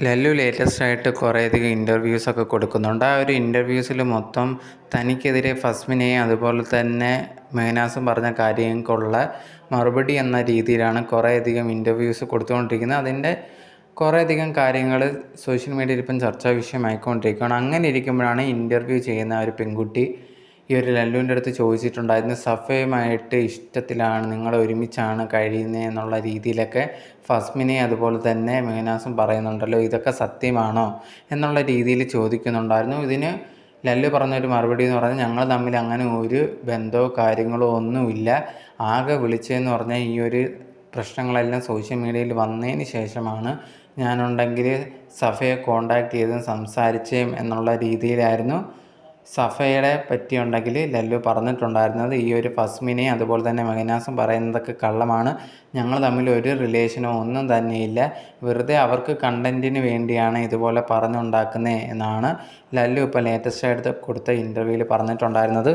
Lallu latest ആയിട്ട് കുറേയധികം ഇൻ്റർവ്യൂസൊക്കെ കൊടുക്കുന്നുണ്ട്. ആ ഒരു ഇൻ്റർവ്യൂസിൽ മൊത്തം തനിക്കെതിരെ ഫസ്മിനെയും അതുപോലെ തന്നെ മേനാസും പറഞ്ഞ കാര്യങ്ങൾക്കുള്ള മറുപടി എന്ന രീതിയിലാണ് കുറേയധികം ഇൻ്റർവ്യൂസ് കൊടുത്തുകൊണ്ടിരിക്കുന്നത്. അതിൻ്റെ കുറേയധികം കാര്യങ്ങൾ സോഷ്യൽ മീഡിയയിൽ ഇപ്പം ചർച്ചാ വിഷയമായിക്കൊണ്ടിരിക്കുകയാണ്. അങ്ങനെ ഇരിക്കുമ്പോഴാണ് ഇൻ്റർവ്യൂ ചെയ്യുന്ന ഒരു പെൺകുട്ടി ഈ ഒരു ലല്ലുവിൻ്റെ അടുത്ത് ചോദിച്ചിട്ടുണ്ടായിരുന്നു, സഫയുമായിട്ട് ഇഷ്ടത്തിലാണ്, നിങ്ങൾ ഒരുമിച്ചാണ് കഴിയുന്നത് എന്നുള്ള രീതിയിലൊക്കെ ഫസ്മിനെ അതുപോലെ തന്നെ മേനാസും പറയുന്നുണ്ടല്ലോ, ഇതൊക്കെ സത്യമാണോ എന്നുള്ള രീതിയിൽ ചോദിക്കുന്നുണ്ടായിരുന്നു. ഇതിന് ലല്ലു പറഞ്ഞൊരു മറുപടി എന്ന് പറഞ്ഞാൽ, ഞങ്ങൾ തമ്മിൽ അങ്ങനെ ഒരു ബന്ധമോ കാര്യങ്ങളോ ഒന്നുമില്ല. ആകെ വിളിച്ചതെന്ന് പറഞ്ഞാൽ ഈ ഒരു പ്രശ്നങ്ങളെല്ലാം സോഷ്യൽ മീഡിയയിൽ വന്നതിന് ശേഷമാണ് ഞാനുണ്ടെങ്കിൽ സഫയെ കോണ്ടാക്ട് ചെയ്തും സംസാരിച്ചേം എന്നുള്ള രീതിയിലായിരുന്നു സഫയുടെ പറ്റിയുണ്ടെങ്കിൽ ലല്ലു പറഞ്ഞിട്ടുണ്ടായിരുന്നത്. ഈ ഒരു ഫസ്മിനെയും അതുപോലെ തന്നെ മെഹനാസും പറയുന്നതൊക്കെ കള്ളമാണ്, ഞങ്ങൾ തമ്മിൽ ഒരു റിലേഷനോ ഒന്നും തന്നെയില്ല, വെറുതെ അവർക്ക് കണ്ടൻറ്റിന് വേണ്ടിയാണ് ഇതുപോലെ പറഞ്ഞുണ്ടാക്കുന്നത് എന്നാണ് ലല്ലു ഇപ്പോൾ ലേറ്റസ്റ്റ് ആയിട്ട് കൊടുത്ത ഇൻ്റർവ്യൂവിൽ പറഞ്ഞിട്ടുണ്ടായിരുന്നത്.